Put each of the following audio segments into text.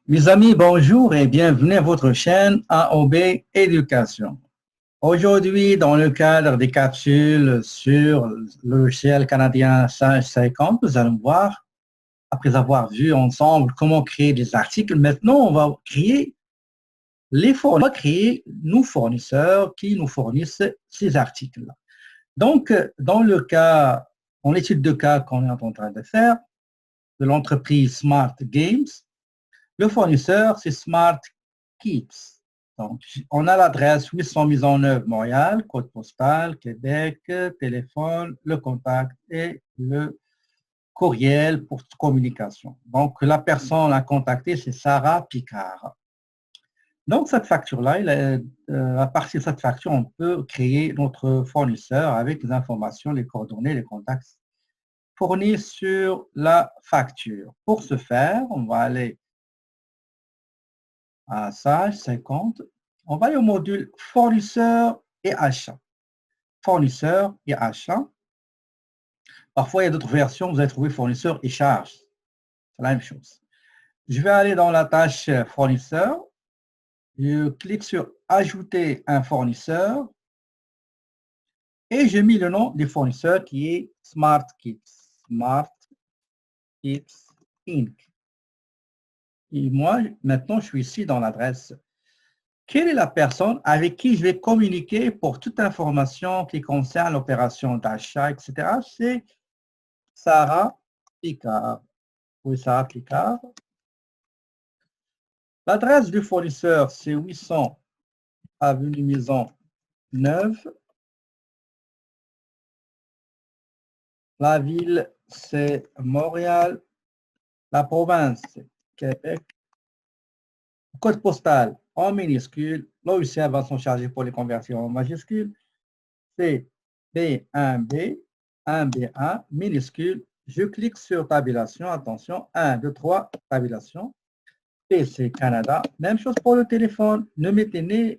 Mes amis, bonjour et bienvenue à votre chaîne AOB Éducation. Aujourd'hui, dans le cadre des capsules sur le logiciel canadien Sage 50, nous allons voir, après avoir vu ensemble comment créer des articles, maintenant on va créer nos fournisseurs qui nous fournissent ces articles-là. Donc, dans le cas, en étude de cas qu'on est en train de faire, de l'entreprise Smart Games, le fournisseur, c'est Smart Keeps. Donc, on a l'adresse 800 mise en œuvre Montréal, code postal, Québec, téléphone, le contact et le courriel pour communication. Donc, la personne à contacter, c'est Sarah Picard. Donc, cette facture-là, à partir de cette facture, on peut créer notre fournisseur avec les informations, les coordonnées, les contacts fournis sur la facture. Pour ce faire, on va aller à Sage 50. On va aller au module fournisseur et achat. Fournisseur et achat. Parfois, il y a d'autres versions, vous allez trouver fournisseur et charge. C'est la même chose. Je vais aller dans la tâche fournisseur. Je clique sur ajouter un fournisseur et j'ai mis le nom du fournisseur qui est Smart Kits. Smart Kits Inc. Et moi, maintenant, je suis ici dans l'adresse. Quelle est la personne avec qui je vais communiquer pour toute information qui concerne l'opération d'achat, etc. C'est Sarah Picard. Oui, Sarah Picard. L'adresse du fournisseur, c'est 800 avenue Maison Neuve. La ville, c'est Montréal. La province, c'est Québec. Code postal en minuscule. Logiciel va s'en charger pour les convertir en majuscules. C'est B1B, 1B1, minuscule. Je clique sur tabulation. Attention, 1, 2, 3, tabulation. PC Canada. Même chose pour le téléphone. Ne mettez ni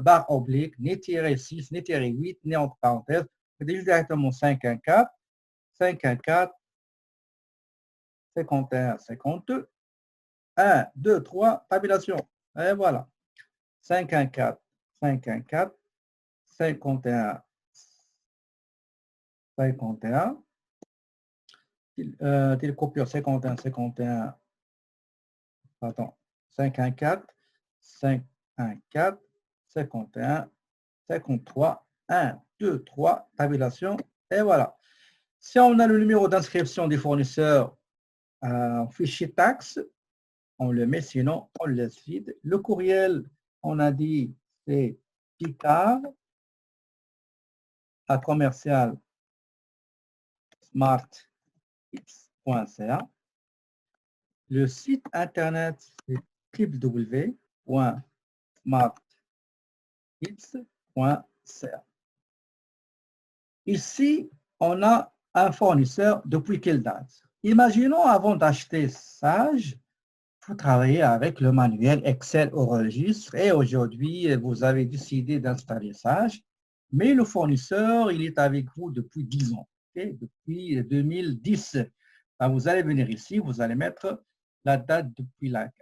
barre oblique, ni tiret 6, ni tiret 8, ni entre parenthèses. Mettez juste directement 514, 514, 51, 52. 1, 2, 3, tabulation. Et voilà. 514, 514, 51, 51. Télécopieur 51, 51. Pardon. 514, 514, 51, 53, 1, 2, 3, tabulation. Et voilà. Si on a le numéro d'inscription des fournisseurs en fichier taxe, on le met, sinon on le laisse vide. Le courriel, on a dit, c'est Picard à commercial smartx.ca. Le site internet, c'est www.smartx.ca. Ici, on a un fournisseur depuis quelle date? Imaginons avant d'acheter Sage, vous travaillez avec le manuel Excel au registre et aujourd'hui, vous avez décidé d'installer Sage, mais le fournisseur, il est avec vous depuis 10 ans, okay? Depuis 2010. Alors, vous allez venir ici, vous allez mettre la date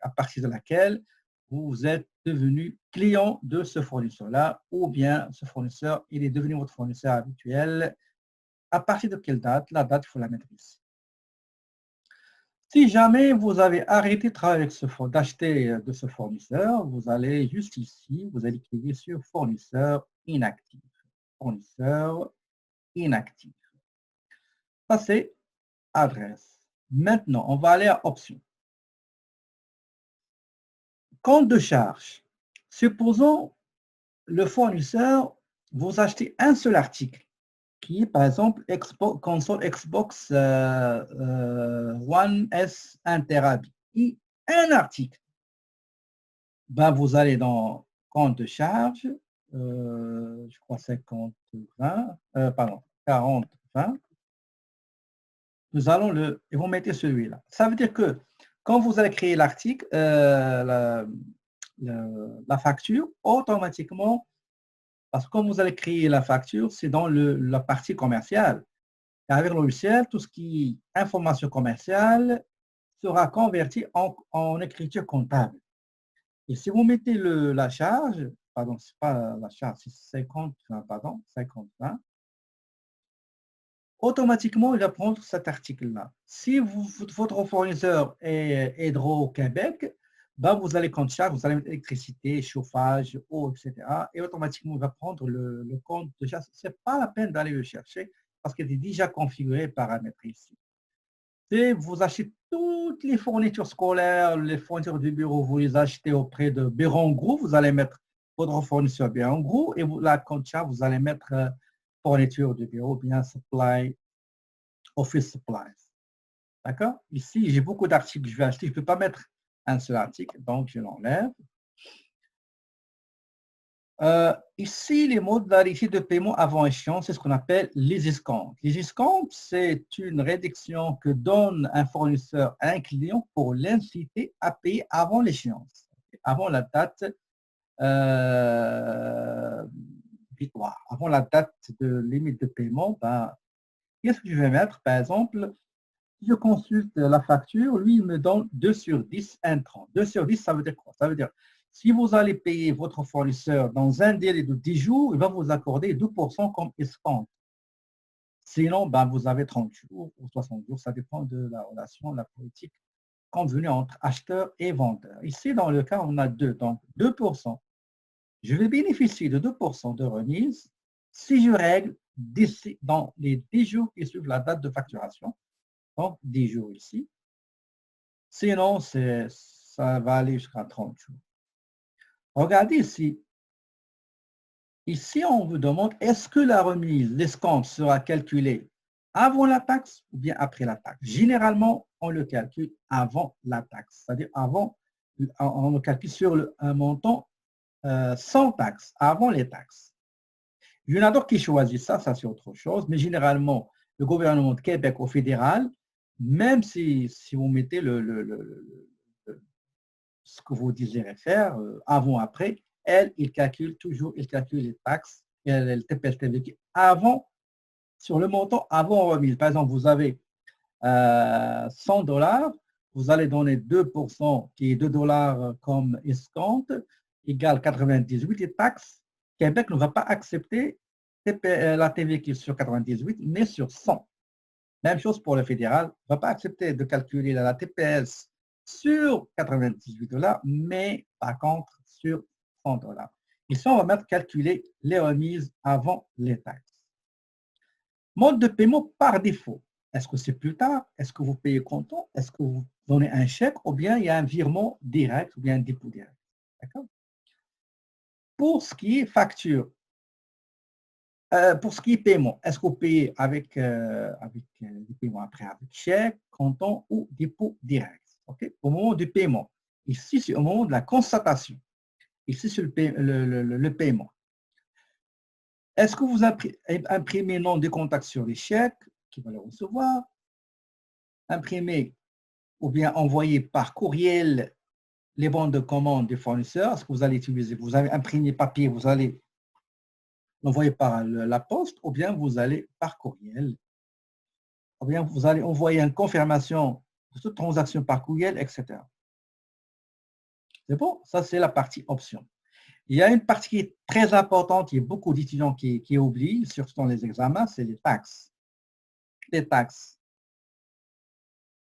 à partir de laquelle vous êtes devenu client de ce fournisseur-là, ou bien ce fournisseur, il est devenu votre fournisseur habituel. À partir de quelle date? La date, il faut la mettre ici. Si jamais vous avez arrêté de travailler avec d'acheter de ce fournisseur, vous allez juste ici, vous allez cliquer sur fournisseur inactif. Fournisseur inactif. Ça, c'est adresse. Maintenant, on va aller à options. Compte de charge. Supposons le fournisseur, vous achetez un seul article, qui est par exemple console Xbox One S 1 Terabyte. Et un article. Ben, vous allez dans compte de charge, je crois 50, 20, pardon, 40, 20. Nous allons et vous mettez celui-là. Ça veut dire que quand vous allez créer l'article, la facture, automatiquement, parce que quand vous allez créer la facture, c'est dans la partie commerciale. Et avec le logiciel, tout ce qui est information commerciale, sera converti en écriture comptable. Et si vous mettez la charge, pardon, c'est pas la charge, c'est 50, pardon, 50-20, automatiquement, il va prendre cet article-là. Si votre fournisseur est Hydro-Québec, ben vous allez compte charge, vous allez mettre électricité, chauffage, eau, etc. Et automatiquement, il va prendre le compte de charge. Ce n'est pas la peine d'aller le chercher parce qu'il est déjà configuré, paramétré ici. Si vous achetez toutes les fournitures scolaires, les fournitures du bureau, vous les achetez auprès de Béron Group, vous allez mettre votre fournisseur Béron Group et la compte charge, vous allez mettre fourniture du bureau, bien supply, office supplies. D'accord? Ici, j'ai beaucoup d'articles que je vais acheter. Je ne peux pas mettre un seul article, donc je l'enlève. Ici, les modalités de paiement avant échéance, c'est ce qu'on appelle les escomptes. Les escomptes, c'est une réduction que donne un fournisseur à un client pour l'inciter à payer avant l'échéance, avant la date butoir, avant la date de limite de paiement. Ben, qu'est-ce que je vais mettre? Par exemple, si je consulte la facture, lui, il me donne 2 sur 10 intrants. 2 sur 10, ça veut dire quoi? Ça veut dire, si vous allez payer votre fournisseur dans un délai de 10 jours, il va vous accorder 2% comme escompte. Sinon, ben, vous avez 30 jours ou 60 jours, ça dépend de la relation, la politique convenue entre acheteur et vendeur. Ici, dans le cas, on a 2, donc 2%. Je vais bénéficier de 2% de remise si je règle d'ici dans les 10 jours qui suivent la date de facturation. Donc, 10 jours ici. Sinon, ça va aller jusqu'à 30 jours. Regardez ici. Ici, on vous demande, est-ce que la remise, l'escompte sera calculé avant la taxe ou bien après la taxe? Généralement, on le calcule avant la taxe, c'est-à-dire on le calcule sur un montant sans taxe, avant les taxes. Il y en a d'autres qui choisissent ça c'est autre chose, mais généralement, le gouvernement de Québec au fédéral, même si vous mettez ce que vous désirez faire, avant, après, il calcule les taxes et le TPS-TVQ avant, sur le montant avant remise. Par exemple, vous avez 100 $, vous allez donner 2%, qui est 2 $ comme escompte, égale 98, et taxes. Québec ne va pas accepter la TVQ sur 98, mais sur 100. Même chose pour le fédéral, ne va pas accepter de calculer la TPS sur 98 $, mais par contre sur 100 $. Ici, on va mettre calculer les remises avant les taxes. Mode de paiement par défaut. Est-ce que c'est plus tard? Est-ce que vous payez comptant? Est-ce que vous donnez un chèque? Ou bien il y a un virement direct ou bien un dépôt direct? D'accord? Pour ce qui est facture, pour ce qui est paiement, est-ce que vous payez avec des paiements après, avec chèque, comptant ou dépôt direct? Okay? Au moment du paiement. Ici, c'est au moment de la constatation. Ici, c'est le paiement. Est-ce que vous imprimez nom de contact sur les chèques qui vont le recevoir? Imprimez ou bien envoyer par courriel les bons de commande des fournisseurs? Est-ce que vous allez utiliser? Vous avez imprimé papier, vous allez l'envoyer par la poste ou bien vous allez par courriel? Ou bien vous allez envoyer une confirmation de toute transaction par courriel, etc. C'est bon? Ça, c'est la partie option. Il y a une partie qui est très importante, il y a beaucoup d'étudiants qui oublient, surtout dans les examens, c'est les taxes. Les taxes.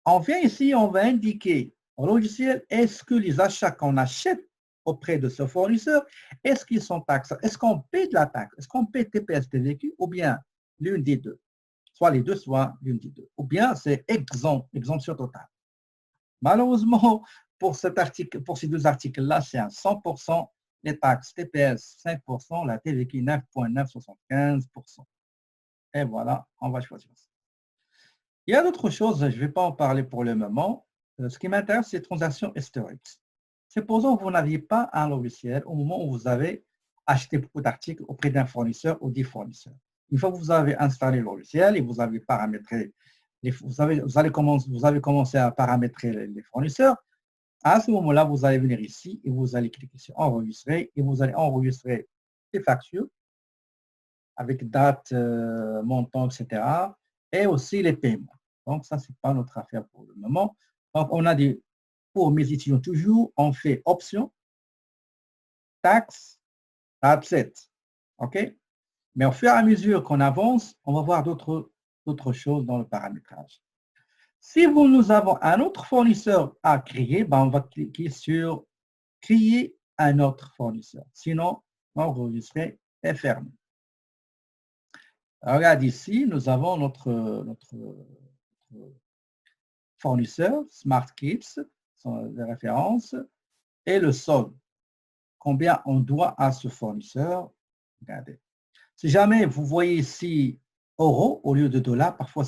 On vient ici, on va indiquer au logiciel, est-ce que les achats qu'on achète auprès de ce fournisseur, est-ce qu'ils sont taxés? Est-ce qu'on paie de la taxe? Est-ce qu'on paie TPS, TVQ ou bien l'une des deux? Soit les deux, soit l'une des deux. Ou bien c'est exemption totale. Malheureusement, pour ces deux articles-là, c'est à 100%, les taxes TPS 5%, la TVQ 9,975%. Et voilà, on va choisir ça. Il y a d'autres choses, je ne vais pas en parler pour le moment. Ce qui m'intéresse, c'est les transactions historiques. Supposons que vous n'aviez pas un logiciel au moment où vous avez acheté beaucoup d'articles auprès d'un fournisseur ou des fournisseurs. Une fois que vous avez installé le logiciel et vous avez paramétré, vous avez commencé à paramétrer les fournisseurs, à ce moment-là, vous allez venir ici et vous allez cliquer sur enregistrer et vous allez enregistrer les factures avec date, montant, etc. et aussi les paiements. Donc, ça, ce n'est pas notre affaire pour le moment. Donc, on a des, pour mes étudiants toujours, on fait option, taxe, upset. OK? Mais au fur et à mesure qu'on avance, on va voir d'autres choses dans le paramétrage. Si nous avons un autre fournisseur à créer, ben on va cliquer sur créer un autre fournisseur. Sinon, enregistrer est fermé. Regarde ici, nous avons notre fournisseur, SmartKids, sont les références, et le solde. Combien on doit à ce fournisseur? Regardez. Si jamais vous voyez ici euros au lieu de dollars, parfois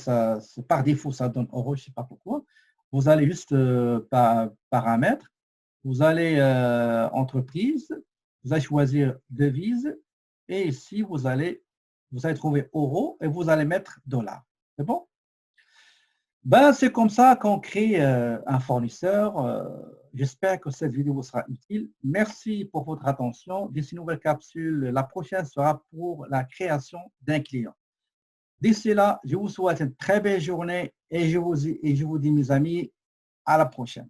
par défaut ça donne euros, je ne sais pas pourquoi, vous allez juste paramètres, vous allez entreprise, vous allez choisir devise et ici vous allez trouver euros et vous allez mettre dollars. C'est bon? Ben, c'est comme ça qu'on crée un fournisseur. J'espère que cette vidéo vous sera utile. Merci pour votre attention. D'ici une nouvelle capsule, la prochaine sera pour la création d'un client. D'ici là, je vous souhaite une très belle journée et je vous dis, mes amis, à la prochaine.